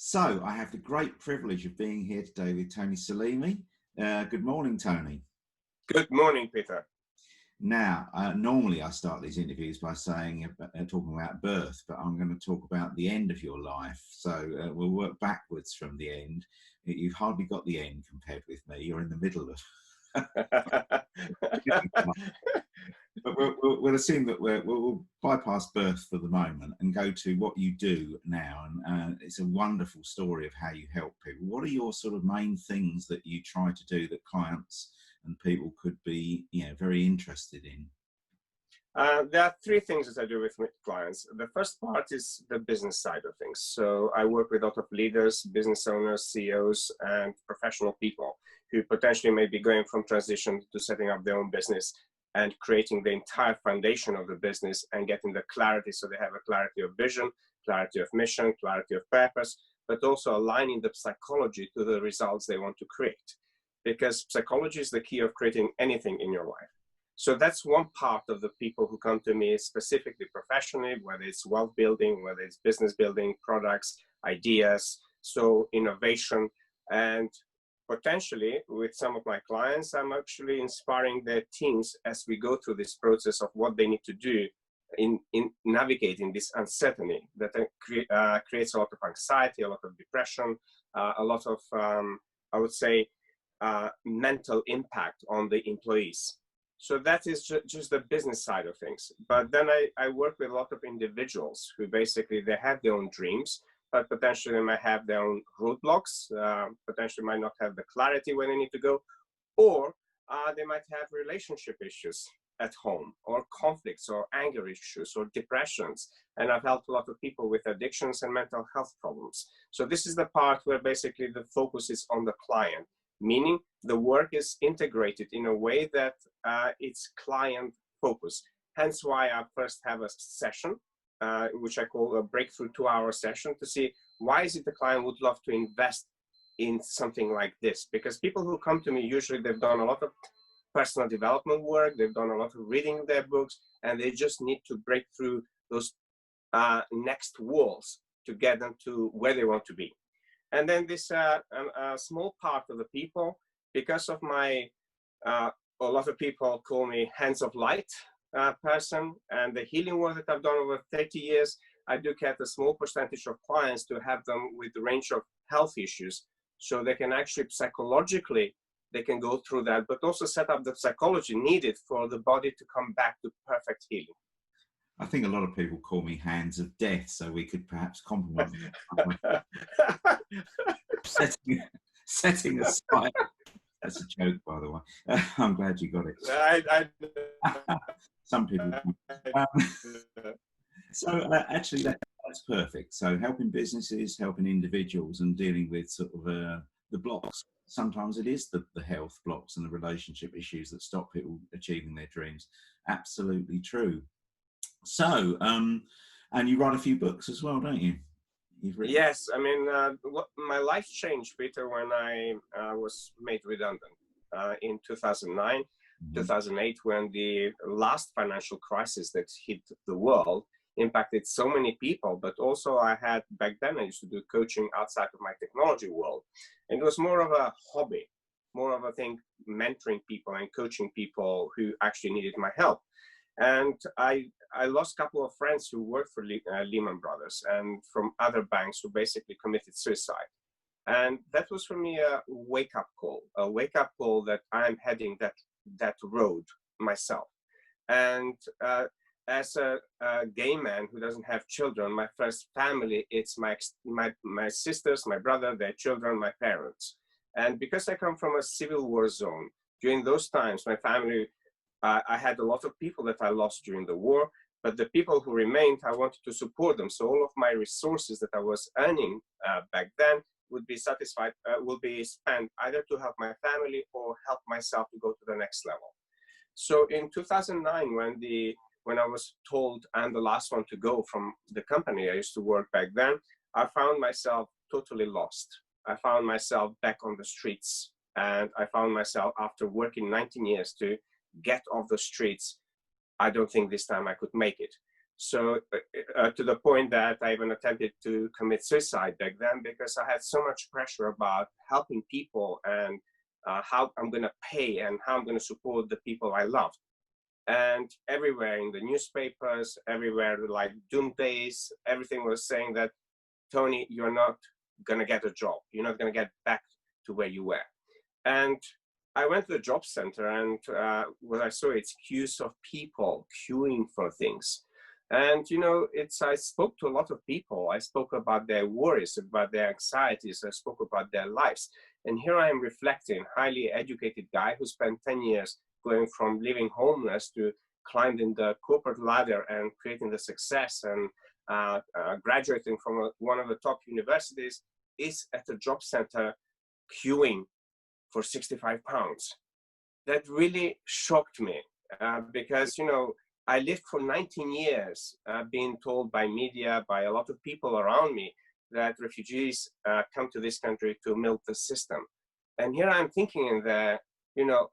So I have the great privilege of being here today with Tony Selimi. Good morning, Tony. Good morning, Peter. Now, normally I start these interviews by saying, talking about birth, but I'm going to talk about the end of your life. So we'll work backwards from the end. You've hardly got the end compared with me. You're in the middle of But we'll assume that we'll bypass birth for the moment and go to what you do now. And it's a wonderful story of how you help people. What are your sort of main things that you try to do that clients and people could be, very interested in? There are three things that I do with my clients. The first part is the business side of things. So I work with a lot of leaders, business owners, CEOs, and professional people who potentially may be going from transition to setting up their own business and creating the entire foundation of the business and getting the clarity, so they have a clarity of vision, clarity of mission, clarity of purpose, but also aligning the psychology to the results they want to create. Because psychology is the key of creating anything in your life. So that's one part of the people who come to me specifically professionally, whether it's wealth building, whether it's business building, products, ideas, so innovation. And potentially with some of my clients, I'm actually inspiring their teams as we go through this process of what they need to do in navigating this uncertainty that creates a lot of anxiety, a lot of depression, a lot of, I would say, mental impact on the employees. So that is just the business side of things. But then I work with a lot of individuals who basically, they have their own dreams, but potentially they might have their own roadblocks, potentially might not have the clarity where they need to go, or they might have relationship issues at home, or conflicts, or anger issues, or depressions. And I've helped a lot of people with addictions and mental health problems. So this is the part where basically the focus is on the client, meaning the work is integrated in a way that it's client focused. Hence why I first have a session, which I call a breakthrough 2-hour session, to see why is it the client would love to invest in something like this. Because people who come to me, usually they've done a lot of personal development work, they've done a lot of reading their books, and they just need to break through those next walls to get them to where they want to be. And then this a small part of the people, because of my, a lot of people call me hands of light person, and the healing work that I've done over 30 years, I do get a small percentage of clients to have them with the range of health issues, so they can actually psychologically, they can go through that, but also set up the psychology needed for the body to come back to perfect healing. I think a lot of people call me hands of death, so we could perhaps compromise. setting aside. That's a joke, by the way. I'm glad you got it. Some people. So actually, that's perfect. So helping businesses, helping individuals, and dealing with sort of the blocks. Sometimes it is the health blocks and the relationship issues that stop people achieving their dreams. Absolutely true. So, and you write a few books as well, don't you? Yes, I mean, my life changed, Peter, when I was made redundant in 2009, 2008, when the last financial crisis that hit the world impacted so many people. But also I had, back then I used to do coaching outside of my technology world. And it was more of a hobby, more of a thing, mentoring people and coaching people who actually needed my help. And I lost a couple of friends who worked for Lehman Brothers and from other banks who basically committed suicide. And that was for me a wake-up call that I'm heading that road myself. And as a gay man who doesn't have children, my first family, it's my sisters, my brother, their children, my parents. And because I come from a civil war zone, during those times, my family, I had a lot of people that I lost during the war, but the people who remained, I wanted to support them. So all of my resources that I was earning back then would be will be spent either to help my family or help myself to go to the next level. So in 2009, when I was told I'm the last one to go from the company I used to work back then, I found myself totally lost. I found myself back on the streets, and I found myself, after working 19 years to get off the streets, I don't think this time I could make it. So to the point that I even attempted to commit suicide back then, because I had so much pressure about helping people and how I'm going to pay and how I'm going to support the people I love. And everywhere in the newspapers, everywhere, like doomsdays, everything was saying that, Tony, you're not going to get a job. You're not going to get back to where you were. And I went to the job center, and what I saw, it's queues of people queuing for things. And, you know, I spoke to a lot of people. I spoke about their worries, about their anxieties. I spoke about their lives. And here I am reflecting, highly educated guy who spent 10 years going from living homeless to climbing the corporate ladder and creating the success and graduating from one of the top universities, is at a job center queuing for 65 pounds. That really shocked me because, you know, I lived for 19 years being told by media, by a lot of people around me, that refugees come to this country to milk the system. And here I'm thinking in the, you know,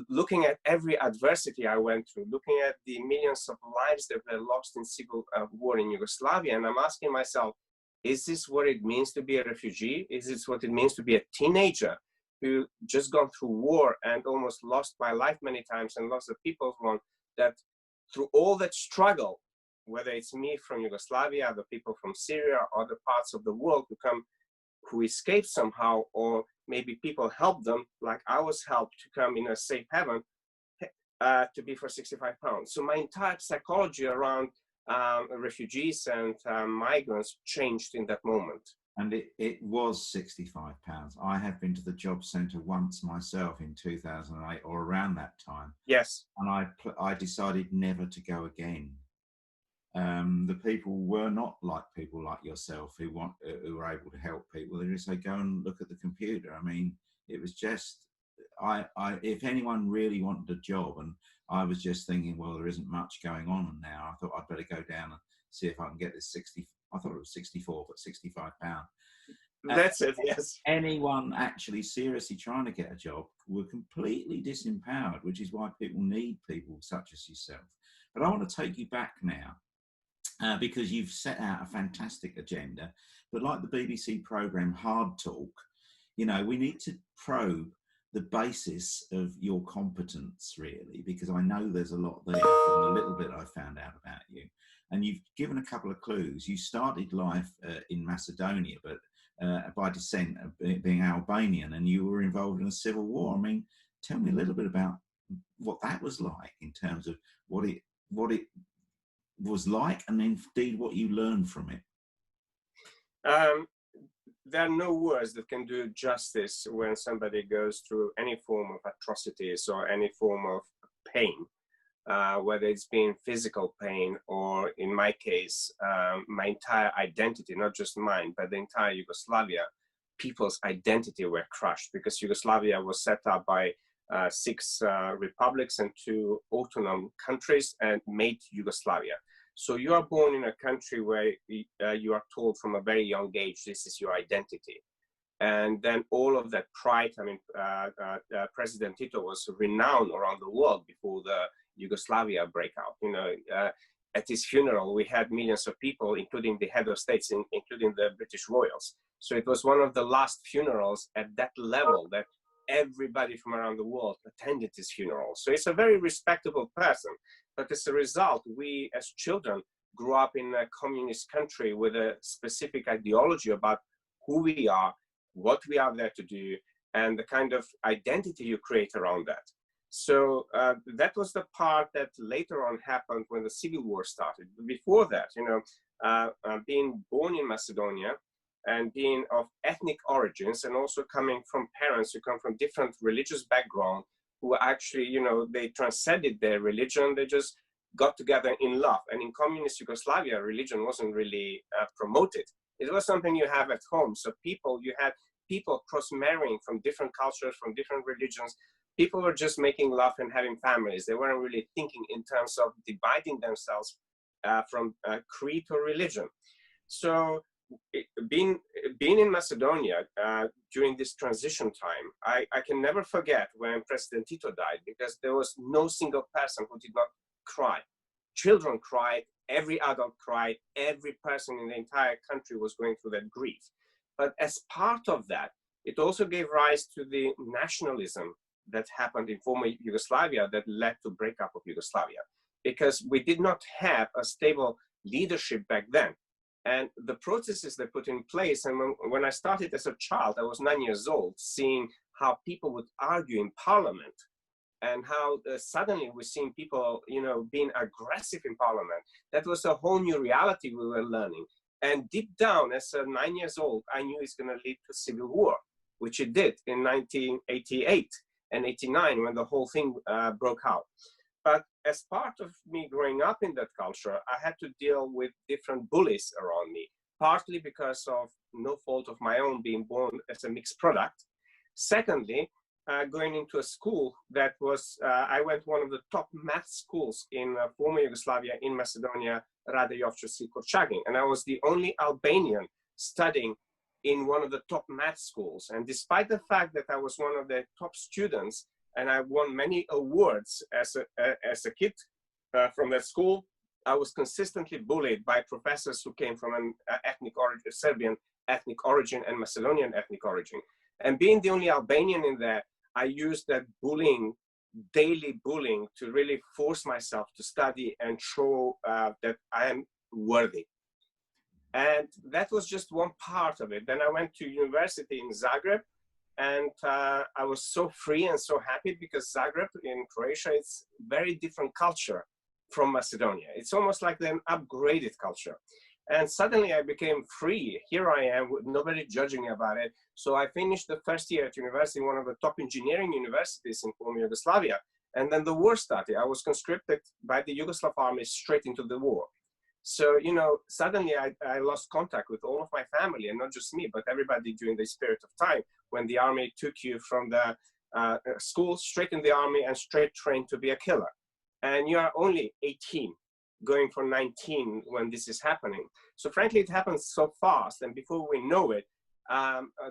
looking at every adversity I went through, looking at the millions of lives that were lost in civil war in Yugoslavia, and I'm asking myself, is this what it means to be a refugee? Is this what it means to be a teenager who just gone through war and almost lost my life many times and lost the people's one, that through all that struggle, whether it's me from Yugoslavia, the people from Syria, or other parts of the world who escaped somehow, or maybe people helped them, like I was helped to come in a safe haven, to be for 65 pounds. So my entire psychology around refugees and migrants changed in that moment. And it was 65 pounds. I have been to the job centre once myself in 2008 or around that time. Yes. And I decided never to go again. The people were not like people like yourself who were able to help people. They just say, go and look at the computer. I mean, it was just, if anyone really wanted a job, and I was just thinking, well, there isn't much going on now. I thought I'd better go down and see if I can get this 60. I thought it was 64, but 65 pounds. That's it, yes. Anyone actually seriously trying to get a job were completely disempowered, which is why people need people such as yourself. But I want to take you back now, because you've set out a fantastic agenda. But like the BBC programme Hard Talk, you know, we need to probe the basis of your competence, really, because I know there's a lot there from the little bit I found out about you. And you've given a couple of clues. You started life in Macedonia, but by descent being Albanian, and you were involved in a civil war. I mean, tell me a little bit about what that was like in terms of what it was like, and indeed what you learned from it. There are no words that can do justice when somebody goes through any form of atrocities or any form of pain, whether it's been physical pain or, in my case, my entire identity, not just mine, but the entire Yugoslavia, people's identity were crushed, because Yugoslavia was set up by 6 republics and 2 autonomous countries and made Yugoslavia. So you are born in a country where you are told from a very young age, this is your identity. And then all of that pride, I mean, President Tito was renowned around the world before the Yugoslavia breakout. You know, at his funeral, we had millions of people, including the head of states, including the British royals. So it was one of the last funerals at that level that everybody from around the world attended his funeral. So it's a very respectable person. But as a result, we as children grew up in a communist country with a specific ideology about who we are, what we are there to do, and the kind of identity you create around that. So that was the part that later on happened when the civil war started. But before that, you know, being born in Macedonia and being of ethnic origins, and also coming from parents who come from different religious background, who actually, you know, they transcended their religion, they just got together in love. And in communist Yugoslavia, religion wasn't really promoted. It was something you have at home. So you had people cross-marrying from different cultures, from different religions. People were just making love and having families. They weren't really thinking in terms of dividing themselves from creed or religion. So being in Macedonia during this transition time, I can never forget when President Tito died, because there was no single person who did not cry. children cried, every adult cried, every person in the entire country was going through that grief. But as part of that, it also gave rise to the nationalism that happened in former Yugoslavia that led to breakup of Yugoslavia, because we did not have a stable leadership back then. And the processes they put in place, and when I started as a child, I was 9 years old, seeing how people would argue in parliament, and how suddenly we're seeing people, you know, being aggressive in parliament. That was a whole new reality we were learning. And deep down, as a 9 years old, I knew it's going to lead to civil war, which it did in 1988 and 89 when the whole thing broke out. But as part of me growing up in that culture, I had to deal with different bullies around me, partly because of no fault of my own, being born as a mixed product. Secondly, going into a school that was, I went one of the top math schools in former Yugoslavia in Macedonia, Rade Jović Korčagin, and I was the only Albanian studying in one of the top math schools. And despite the fact that I was one of the top students, and I won many awards as a kid from that school, I was consistently bullied by professors who came from an ethnic origin, Serbian ethnic origin and Macedonian ethnic origin. And being the only Albanian in there, I used that bullying, daily bullying, to really force myself to study and show that I am worthy. And that was just one part of it. Then I went to university in Zagreb, and I was so free and so happy, because Zagreb in Croatia, it's very different culture from Macedonia. It's almost like an upgraded culture. And suddenly I became free. Here I am with nobody judging me about it. So I finished the first year at university, one of the top engineering universities in former Yugoslavia. And then the war started. I was conscripted by the Yugoslav army straight into the war. So, you know, suddenly I lost contact with all of my family, and not just me, but everybody during this period of time when the army took you from the school straight in the army and straight trained to be a killer. And you are only 18, going for 19 when this is happening. So frankly, it happens so fast. And before we know it,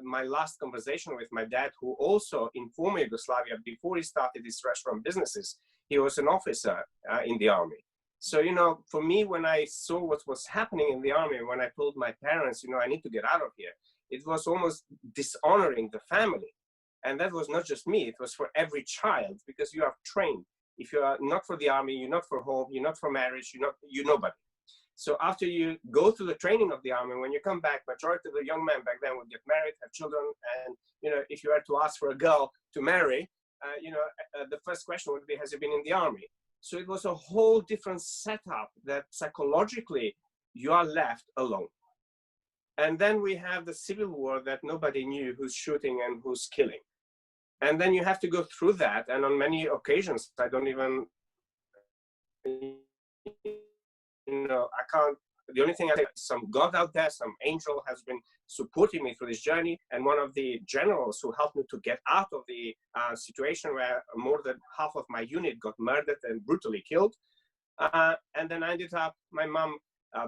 my last conversation with my dad, who also in former Yugoslavia, before he started his restaurant businesses, he was an officer in the army. So, you know, for me, when I saw what was happening in the army, when I told my parents, you know, I need to get out of here, it was almost dishonoring the family. And that was not just me, it was for every child, because you are trained. If you are not for the army, you're not for home, you're not for marriage, you're nobody. So after you go through the training of the army, when you come back, majority of the young men back then would get married, have children, and, you know, if you were to ask for a girl to marry, the first question would be, has he been in the army? So it was a whole different setup that psychologically you are left alone. And then we have the civil war that nobody knew who's shooting and who's killing. And then you have to go through that. And on many occasions, I don't even, I can't, the only thing I think is some God out there, some angel has been supporting me through this journey. And one of the generals who helped me to get out of the situation where more than half of my unit got murdered and brutally killed. And then I ended up, my mom,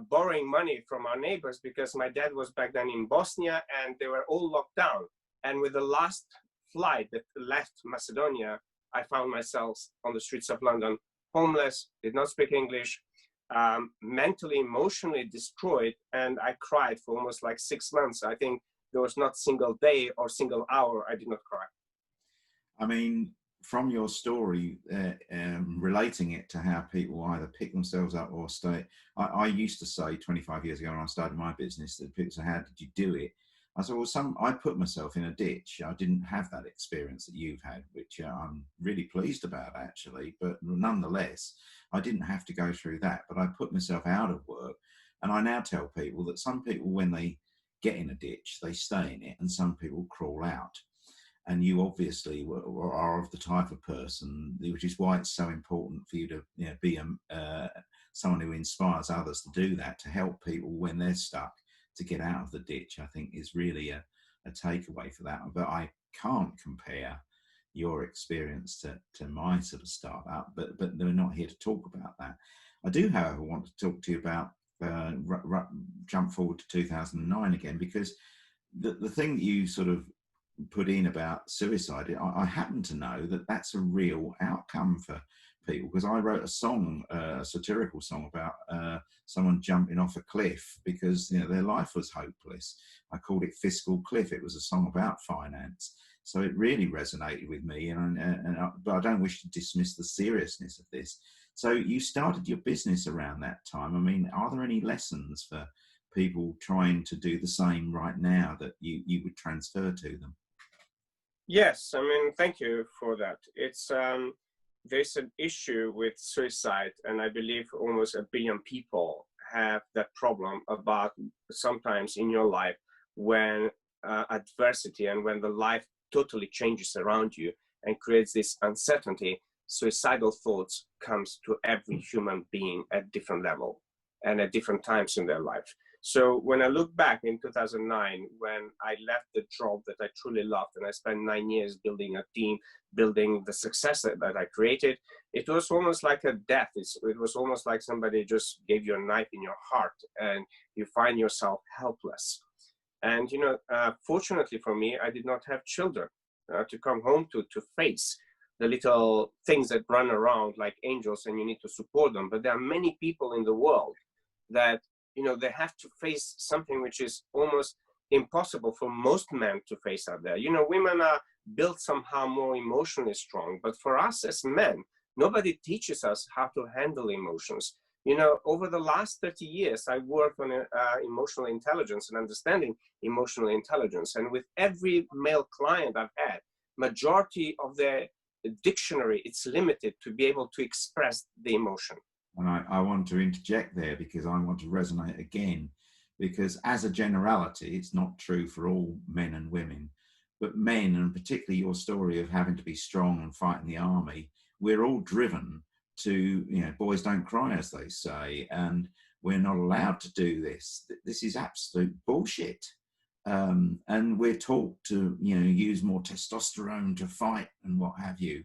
borrowing money from our neighbors, because my dad was back then in Bosnia and they were all locked down. And with the last flight that left Macedonia, I found myself on the streets of London, homeless, did not speak English, mentally, emotionally destroyed, and I cried for almost like 6 months. I think there was not a single day or single hour I did not cry. I mean, from your story, relating it to how people either pick themselves up or stay. I used to say 25 years ago when I started my business that people say, how did you do it? I said, well, I put myself in a ditch. I didn't have that experience that you've had, which I'm really pleased about, actually. But nonetheless, I didn't have to go through that. But I put myself out of work. And I now tell people that some people, when they get in a ditch, they stay in it, and some people crawl out. And you obviously are of the type of person, which is why it's so important for you to be someone who inspires others to do that, to help people when they're stuck, to get out of the ditch. I think is really a takeaway for that. But I can't compare your experience to my sort of startup, but we're not here to talk about that. I do, however, want to talk to you about jump forward to 2009 again, because the thing that you sort of put in about suicide, I happen to know that that's a real outcome for people, because I wrote a song, a satirical song about someone jumping off a cliff because their life was hopeless. I called it Fiscal Cliff. It was a song about finance. So it really resonated with me, but I don't wish to dismiss the seriousness of this. So you started your business around that time. I mean, are there any lessons for people trying to do the same right now that you would transfer to them? Yes, I mean, thank you for that. It's there's an issue with suicide, and I believe almost 1 billion people have that problem about sometimes in your life when adversity and when the life totally changes around you and creates this uncertainty. Suicidal thoughts comes to every human being at different level and at different times in their life. So when I look back in 2009, when I left the job that I truly loved, and I spent 9 years building a team, building the success that I created, it was almost like a death. It was almost like somebody just gave you a knife in your heart and you find yourself helpless. And, fortunately for me, I did not have children to come home to face the little things that run around like angels, and you need to support them. But there are many people in the world that, they have to face something which is almost impossible for most men to face out there. Women are built somehow more emotionally strong, but for us as men, nobody teaches us how to handle emotions. Over the last 30 years, I worked on emotional intelligence and understanding emotional intelligence. And with every male client I've had, majority of their dictionary, it's limited to be able to express the emotion. And I want to interject there because I want to resonate again, because as a generality, it's not true for all men and women, but men, and particularly your story of having to be strong and fight in the army, we're all driven to, boys don't cry, as they say, and we're not allowed to do this. This is absolute bullshit. And we're taught to, use more testosterone to fight and what have you.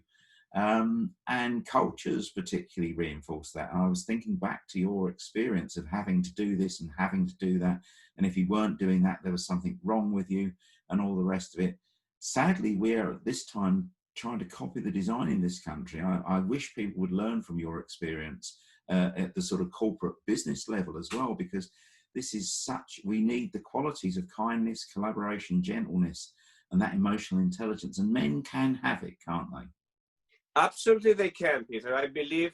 And cultures particularly reinforce that. I was thinking back to your experience of having to do this and having to do that. And if you weren't doing that, there was something wrong with you and all the rest of it. Sadly, we're at this time trying to copy the design in this country. I wish people would learn from your experience at the sort of corporate business level as well, because this is we need the qualities of kindness, collaboration, gentleness, and that emotional intelligence. And men can have it, can't they? Absolutely, they can, Peter. I believe,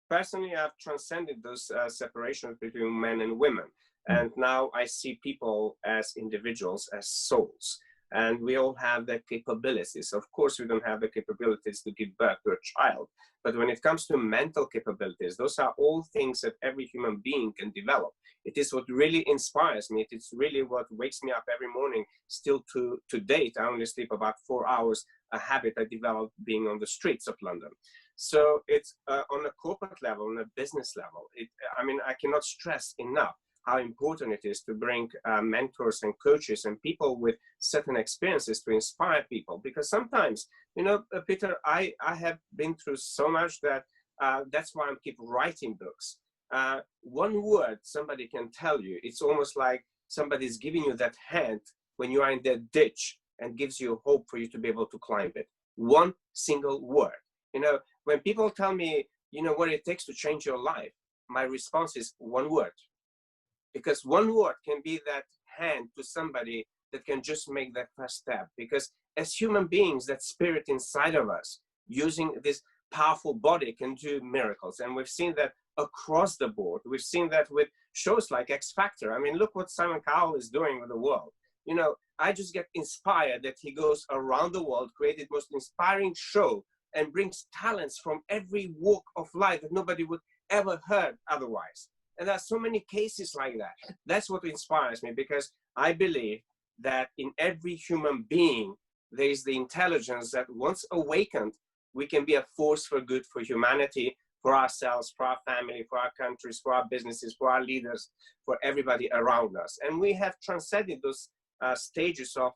personally, I've transcended those separations between men and women. And now I see people as individuals, as souls. And we all have the capabilities. Of course, we don't have the capabilities to give birth to a child. But when it comes to mental capabilities, those are all things that every human being can develop. It is what really inspires me. It is really what wakes me up every morning. Still to date, I only sleep about 4 hours, a habit I developed being on the streets of London. So it's on a corporate level, on a business level. I cannot stress enough how important it is to bring mentors and coaches and people with certain experiences to inspire people. Because sometimes, Peter, I have been through so much that that's why I keep writing books. One word somebody can tell you, it's almost like somebody's giving you that hand when you are in that ditch and gives you hope for you to be able to climb it. One single word. When people tell me, what it takes to change your life, my response is one word. Because one word can be that hand to somebody that can just make that first step. Because as human beings, that spirit inside of us, using this powerful body, can do miracles. And we've seen that across the board. We've seen that with shows like X Factor. Look what Simon Cowell is doing with the world. I just get inspired that he goes around the world, created most inspiring show, and brings talents from every walk of life that nobody would ever heard otherwise. And there are so many cases like that. That's what inspires me, because I believe that in every human being, there is the intelligence that once awakened, we can be a force for good for humanity, for ourselves, for our family, for our countries, for our businesses, for our leaders, for everybody around us. And we have transcended those stages of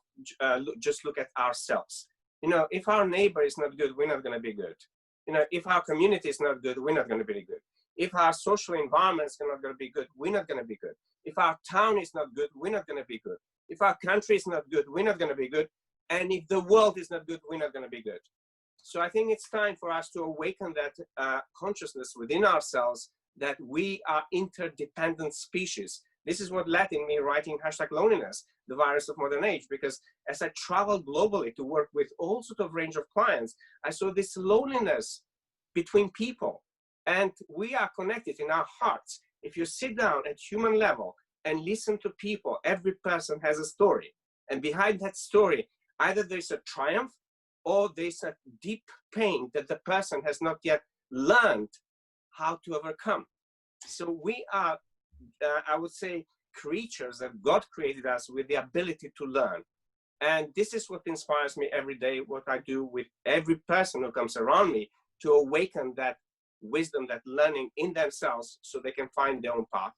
just look at ourselves. If our neighbor is not good, we're not going to be good. If our community is not good, we're not going to be good. If our social environment is not going to be good, we're not going to be good. If our town is not good, we're not going to be good. If our country is not good, we're not going to be good. And if the world is not good, we're not going to be good. So I think it's time for us to awaken that consciousness within ourselves that we are interdependent species. This is what led in me writing #loneliness, the virus of modern age, because as I traveled globally to work with all sort of range of clients, I saw this loneliness between people, and we are connected in our hearts. If you sit down at human level and listen to people, every person has a story, and behind that story, either there's a triumph or there's a deep pain that the person has not yet learned how to overcome. So we are, I would say, creatures that God created us with the ability to learn. And this is what inspires me every day, what I do with every person who comes around me, to awaken that wisdom, that learning in themselves so they can find their own path.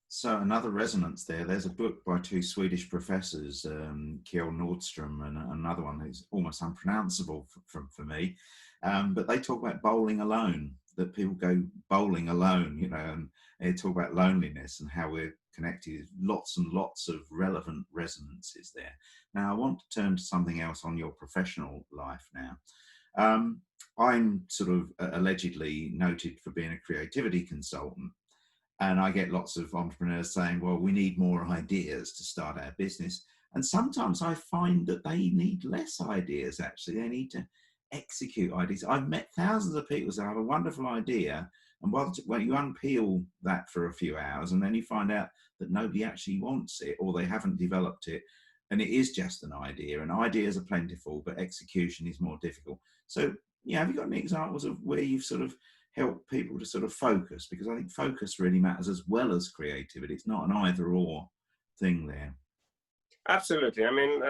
So another resonance there. There's a book by two Swedish professors, Kjell Nordstrom and another one that's almost unpronounceable for me. But they talk about bowling alone, that people go bowling alone, you know, and they talk about loneliness and how we're connected. Lots and lots of relevant resonances there. Now, I want to turn to something else on your professional life now. I'm sort of allegedly noted for being a creativity consultant. And I get lots of entrepreneurs saying, well, we need more ideas to start our business. And sometimes I find that they need less ideas, actually. They need to execute ideas. I've met thousands of people who have a wonderful idea. And when you unpeel that for a few hours, and then you find out that nobody actually wants it, or they haven't developed it, and it is just an idea. And ideas are plentiful, but execution is more difficult. So, yeah, have you got any examples of where you've sort of help people to sort of focus? Because I think focus really matters as well as creativity. It's not an either or thing there. Absolutely. I mean,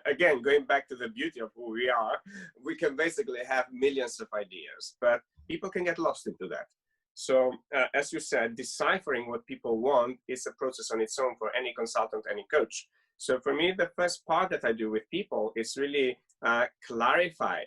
again, going back to the beauty of who we are, we can basically have millions of ideas, but people can get lost into that. So as you said, deciphering what people want is a process on its own for any consultant, any coach. So for me, the first part that I do with people is really clarify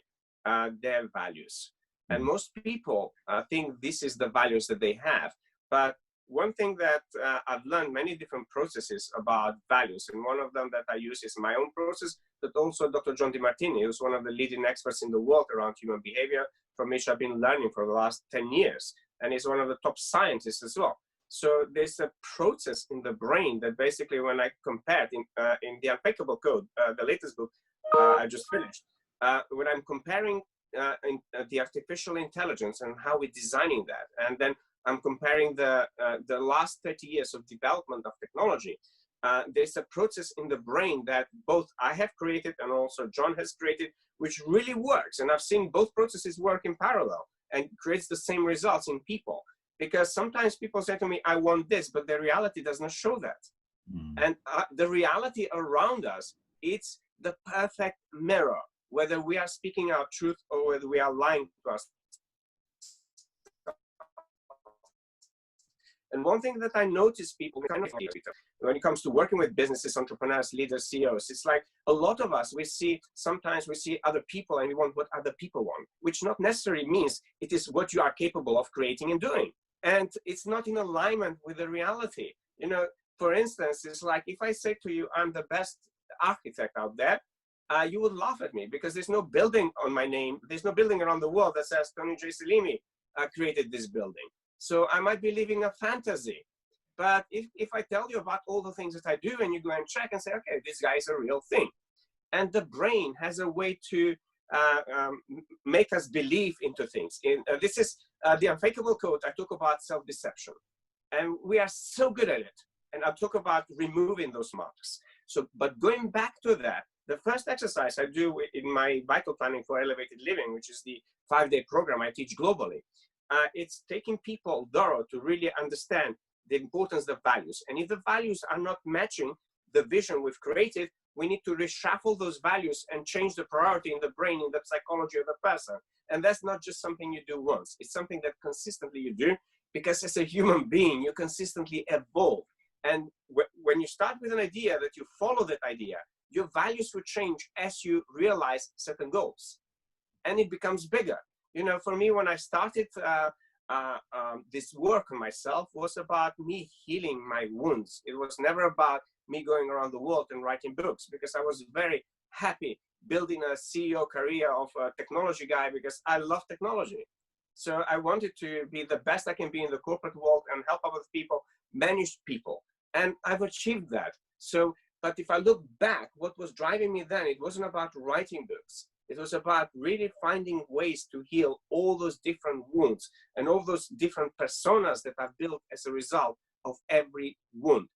their values. And most people think this is the values that they have. But one thing that I've learned many different processes about values, and one of them that I use is my own process, but also Dr. John DeMartini, who's one of the leading experts in the world around human behavior, from which I've been learning for the last 10 years. And he's one of the top scientists as well. So there's a process in the brain that basically, when I compared in the Unfakeable Code, the latest book I just finished, when I'm comparing the artificial intelligence and how we're designing that, and then I'm comparing the last 30 years of development of technology, there's a process in the brain that both I have created and also John has created, which really works. And I've seen both processes work in parallel and creates the same results in people. Because sometimes people say to me, I want this, but the reality does not show that. And the reality around us, it's the perfect mirror, whether we are speaking our truth or whether we are lying to us. And one thing that I notice people, when it comes to working with businesses, entrepreneurs, leaders, CEOs, it's like a lot of us, sometimes we see other people and we want what other people want, which not necessarily means it is what you are capable of creating and doing. And it's not in alignment with the reality. You know, for instance, it's like if I say to you, I'm the best architect out there, you would laugh at me because there's no building on my name. There's no building around the world that says Tony Selimi created this building. So I might be living a fantasy. But if I tell you about all the things that I do and you go and check and say, okay, this guy is a real thing. And the brain has a way to make us believe into things. This is the Unfakeable Code. I talk about self-deception. And we are so good at it. And I'll talk about removing those marks. So, but going back to that, the first exercise I do in my Vital Planning for Elevated Living, which is the 5-day program I teach globally, it's taking people thorough to really understand the importance of values. And if the values are not matching the vision we've created, we need to reshuffle those values and change the priority in the brain, in the psychology of the person. And that's not just something you do once. It's something that consistently you do, because as a human being, you consistently evolve. And when you start with an idea that you follow that idea, your values will change as you realize certain goals. And it becomes bigger. You know, for me, when I started this work on myself, was about me healing my wounds. It was never about me going around the world and writing books, because I was very happy building a CEO career of a technology guy because I love technology. So I wanted to be the best I can be in the corporate world and help other people, manage people. And I've achieved that. So, but if I look back, what was driving me then, it wasn't about writing books. It was about really finding ways to heal all those different wounds and all those different personas that I've built as a result of every wound.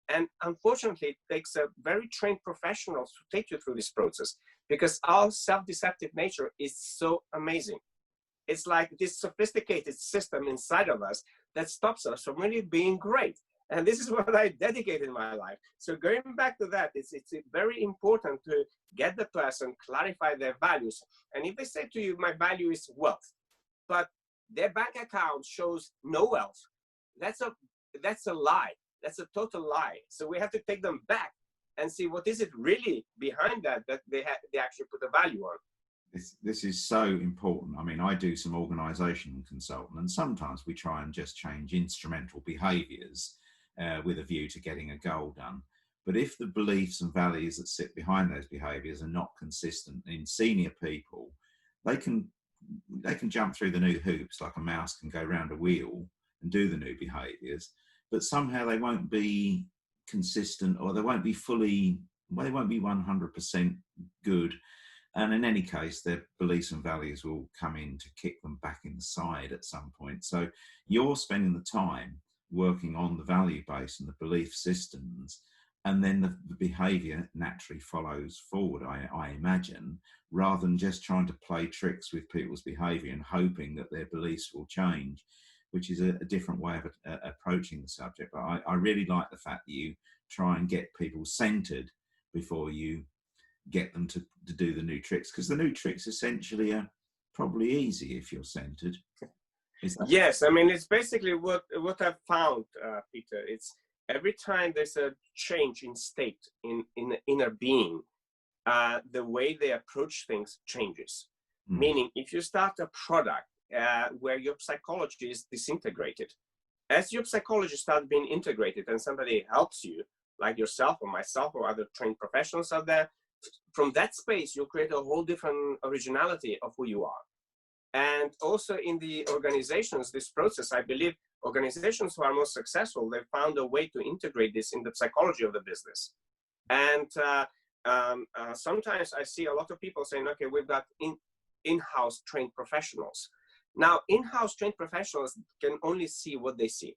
And unfortunately, it takes a very trained professional to take you through this process because our self-deceptive nature is so amazing. It's like this sophisticated system inside of us that stops us from really being great. And this is what I dedicated my life. So going back to that, it's very important to get the person, clarify their values. And if they say to you, my value is wealth, but their bank account shows no wealth, that's a lie. That's a total lie. So we have to take them back and see what is it really behind that they actually put a value on. This is so important. I mean, I do some organizational consulting, and sometimes we try and just change instrumental behaviors with a view to getting a goal done. But if the beliefs and values that sit behind those behaviors are not consistent in senior people, they can jump through the new hoops like a mouse can go round a wheel and do the new behaviors, but somehow they won't be consistent, or they won't be 100% good. And in any case, their beliefs and values will come in to kick them back in the side at some point. So you're spending the time working on the value base and the belief systems, and then the behavior naturally follows forward, I imagine, rather than just trying to play tricks with people's behavior and hoping that their beliefs will change, which is a different way of approaching the subject. But I really like the fact that you try and get people centered before you get them to do the new tricks, because the new tricks essentially are probably easy if you're centered. Yes, I mean, it's basically what I've found, Peter. It's every time there's a change in state, in inner being, the way they approach things changes. Meaning, if you start a product where your psychology is disintegrated, as your psychology starts being integrated and somebody helps you, like yourself or myself or other trained professionals out there, from that space, you'll create a whole different originality of who you are. And also in the organizations, this process, I believe organizations who are most successful, they found a way to integrate this in the psychology of the business. And sometimes I see a lot of people saying, okay, we've got in-house trained professionals. Now, in-house trained professionals can only see what they see.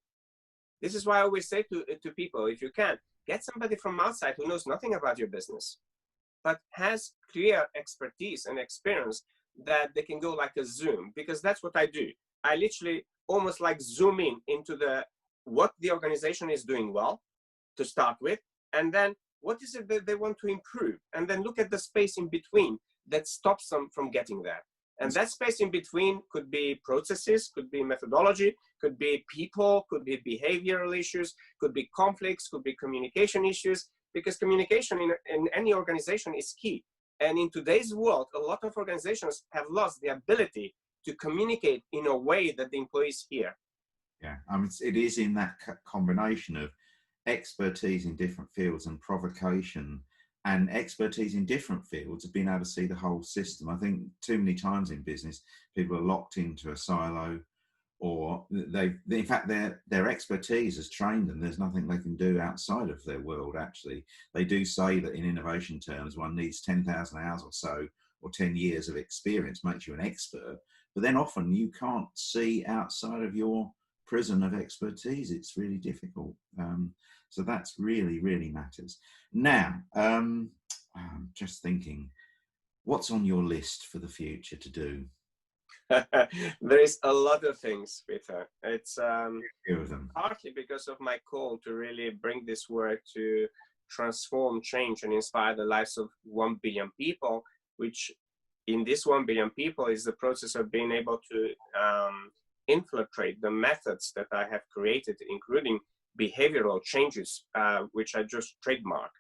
This is why I always say to people, if you can, get somebody from outside who knows nothing about your business, but has clear expertise and experience that they can go like a zoom, because that's what I do. I literally almost like zoom in into what the organization is doing well to start with, and then what is it that they want to improve, and then look at the space in between that stops them from getting there. And that space in between could be processes, could be methodology, could be people, could be behavioral issues, could be conflicts, could be communication issues, because communication in any organization is key. And in today's world, a lot of organizations have lost the ability to communicate in a way that the employees hear. Yeah, I mean, it is in that combination of expertise in different fields and provocation and expertise in different fields of being able to see the whole system. I think too many times in business, people are locked into a silo, or in fact, their expertise has trained them. There's nothing they can do outside of their world, actually. They do say that in innovation terms, one needs 10,000 hours or so, or 10 years of experience makes you an expert. But then often you can't see outside of your prison of expertise. It's really difficult. So that's really, really matters. Now, I'm just thinking, what's on your list for the future to do? There is a lot of things, Peter. It's partly because of my call to really bring this work to transform, change, and inspire the lives of 1 billion people, which in this 1 billion people is the process of being able to infiltrate the methods that I have created, including behavioral changes, which I just trademark.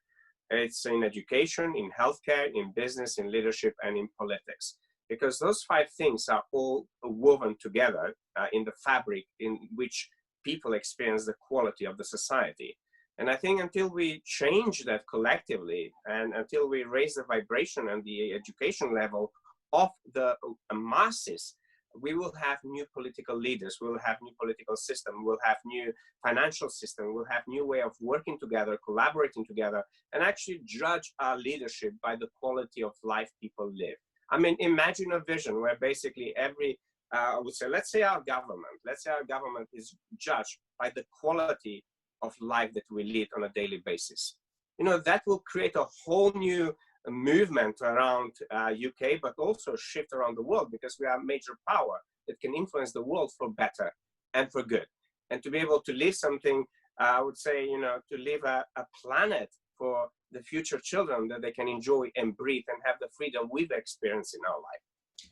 It's in education, in healthcare, in business, in leadership, and in politics. Because those 5 things are all woven together in the fabric in which people experience the quality of the society. And I think until we change that collectively, and until we raise the vibration and the education level of the masses, we will have new political leaders, we will have new political system, we'll have new financial system, we'll have new way of working together, collaborating together, and actually judge our leadership by the quality of life people live. I mean, imagine a vision where basically every, I would say, let's say our government is judged by the quality of life that we lead on a daily basis. You know, that will create a whole new movement around UK, but also shift around the world, because we are a major power that can influence the world for better and for good. And to be able to leave something, I would say, you know, to leave a planet for the future children that they can enjoy and breathe and have the freedom we've experienced in our life.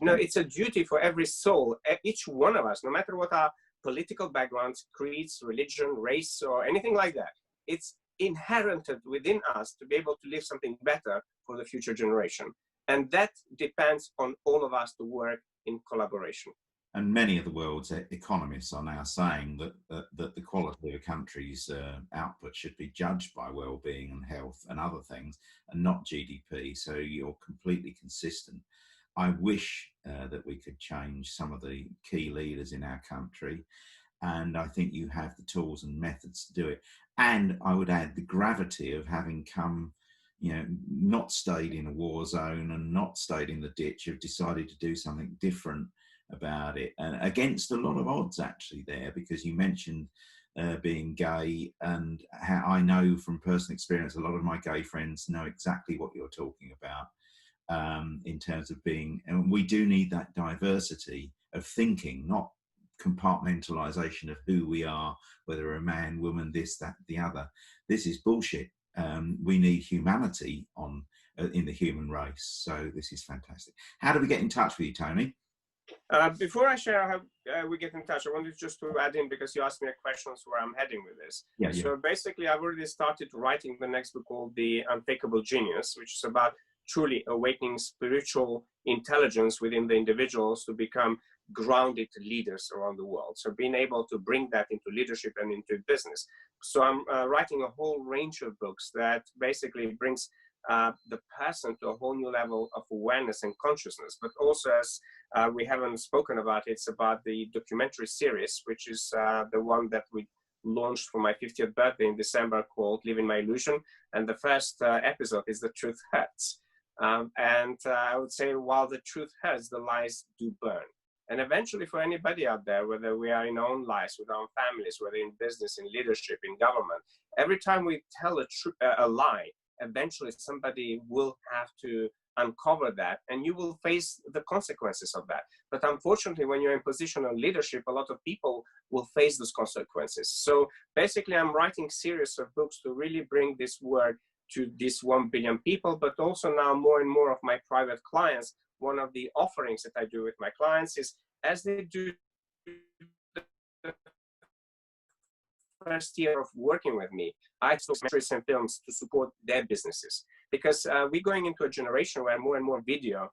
You know, it's a duty for every soul, each one of us, no matter what our political backgrounds, creeds, religion, race, or anything like that. It's inherent within us to be able to leave something better for the future generation. And that depends on all of us to work in collaboration. And many of the world's economists are now saying that the quality of a country's output should be judged by well-being and health and other things, and not GDP. So you're completely consistent. I wish that we could change some of the key leaders in our country, and I think you have the tools and methods to do it. And I would add the gravity of having come, you know, not stayed in a war zone and not stayed in the ditch, have decided to do something different about it, and against a lot of odds actually there, because you mentioned being gay, and how I know from personal experience a lot of my gay friends know exactly what you're talking about. In terms of being, and we do need that diversity of thinking, not compartmentalization of who we are, whether a man, woman, this, that, the other. This is bullshit. We need humanity in the human race. So this is fantastic. How do we get in touch with you, Tony? Before I share how we get in touch, I wanted just to add in, because you asked me a question where I'm heading with this. Yeah. So basically, I've already started writing the next book called The Unfakeable Genius, which is about truly awakening spiritual intelligence within the individuals to become grounded leaders around the world. So being able to bring that into leadership and into business. So I'm writing a whole range of books that basically brings the person to a whole new level of awareness and consciousness. But also, as we haven't spoken about, it's about the documentary series, which is the one that we launched for my 50th birthday in December, called Living My Illusion. And the first episode is The Truth Hurts. And I would say, while the truth hurts, the lies do burn. And eventually, for anybody out there, whether we are in our own lives, with our own families, whether in business, in leadership, in government, every time we tell a lie, eventually somebody will have to uncover that, and you will face the consequences of that. But unfortunately, when you're in position of leadership, a lot of people will face those consequences. So basically, I'm writing series of books to really bring this word to these 1 billion people, but also now more and more of my private clients. One of the offerings that I do with my clients is, as they do the first year of working with me, I do documentaries and films to support their businesses. Because we're going into a generation where more and more video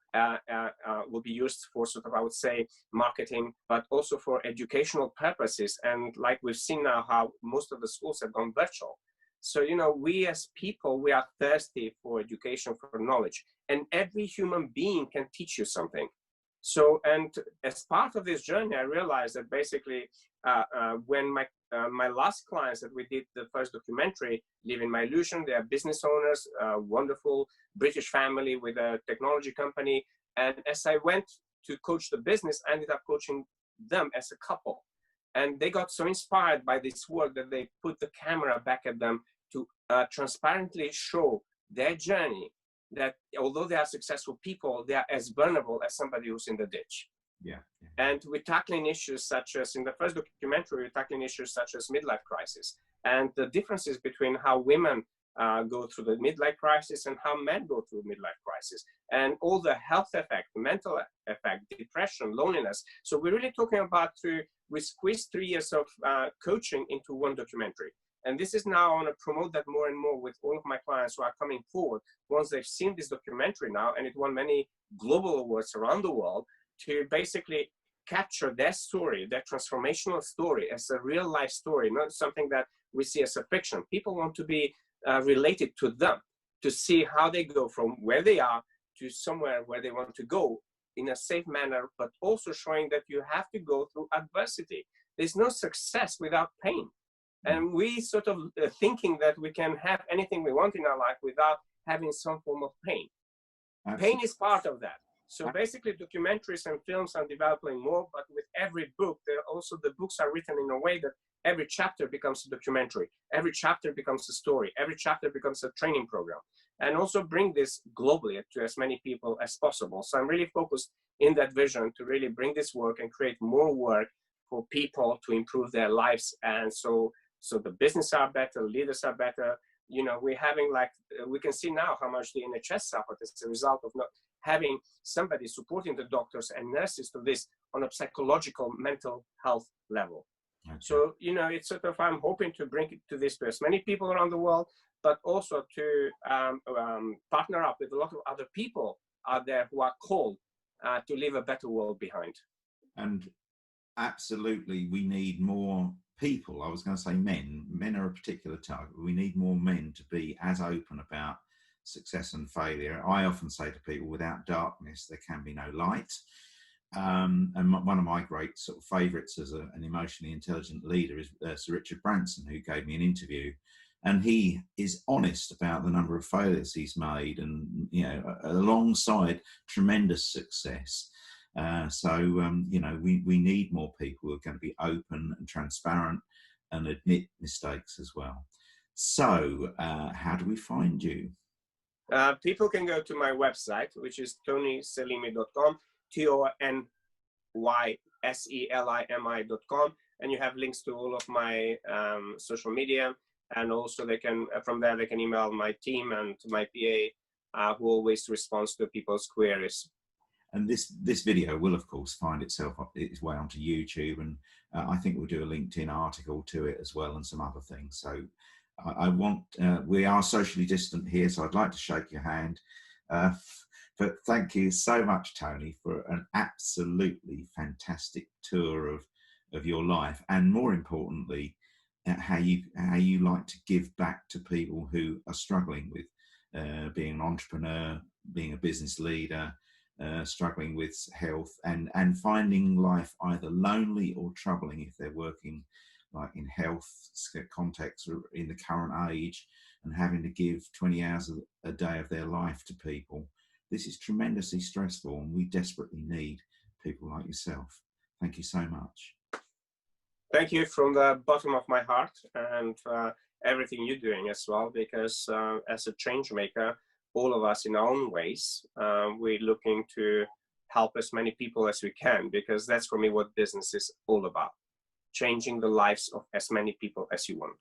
will be used for sort of, I would say, marketing, but also for educational purposes. And like we've seen now, how most of the schools have gone virtual. So, you know, we as people, we are thirsty for education, for knowledge, and every human being can teach you something. So, and as part of this journey, I realized that basically when my last clients that we did the first documentary, Living My Illusion, they are business owners, a wonderful British family with a technology company. And as I went to coach the business, I ended up coaching them as a couple. And they got so inspired by this work that they put the camera back at them to transparently show their journey, that although they are successful people, they are as vulnerable as somebody who's in the ditch. Yeah. And we're tackling issues such as, in the first documentary, we're tackling issues such as midlife crisis, and the differences between how women go through the midlife crisis and how men go through midlife crisis, and all the health effect, mental effect, depression, loneliness. So we're really talking about we squeezed 3 years of coaching into one documentary. And this is now, I want to promote that more and more with all of my clients who are coming forward once they've seen this documentary now, and it won many global awards around the world, to basically capture their story, their transformational story, as a real life story, not something that we see as a fiction. People want to be related to them, to see how they go from where they are to somewhere where they want to go in a safe manner, but also showing that you have to go through adversity. There's no success without pain. And we sort of thinking that we can have anything we want in our life without having some form of pain. Absolutely. Pain is part of that. So basically documentaries and films are developing more, but with every book, the books are written in a way that every chapter becomes a documentary. Every chapter becomes a story. Every chapter becomes a training program. And also bring this globally to as many people as possible. So I'm really focused in that vision to really bring this work and create more work for people to improve their lives. And so the business are better, leaders are better. You know, we're having we can see now how much the NHS suffered as a result of not having somebody supporting the doctors and nurses to this on a psychological mental health level. Okay. So, you know, it's sort of, I'm hoping to bring it to this to as many people around the world, but also to partner up with a lot of other people out there who are called to leave a better world behind. And absolutely, we need more people. I was going to say men. Men are a particular target. We need more men to be as open about success and failure. I often say to people, without darkness, there can be no light. And one of my great sort of favourites as an emotionally intelligent leader is Sir Richard Branson, who gave me an interview. And he is honest about the number of failures he's made, and, you know, alongside tremendous success. You know, we need more people who are going to be open and transparent and admit mistakes as well. So how do we find you? People can go to my website, which is tonyselimi.com, TonySelimi.com, and you have links to all of my social media. And also they can, from there, they can email my team and my PA, who always responds to people's queries. And this video will, of course, find its way onto YouTube, and I think we'll do a LinkedIn article to it as well, and some other things. So we are socially distant here, so I'd like to shake your hand. But thank you so much, Tony, for an absolutely fantastic tour of your life, and more importantly, how you like to give back to people who are struggling with being an entrepreneur, being a business leader, struggling with health, and finding life either lonely or troubling if they're working like in health context or in the current age, and having to give 20 hours a day of their life to people. This is tremendously stressful, and we desperately need people like yourself. Thank you so much. Thank you from the bottom of my heart, and everything you're doing as well, because as a change maker, all of us in our own ways, we're looking to help as many people as we can, because that's for me what business is all about. Changing the lives of as many people as you want.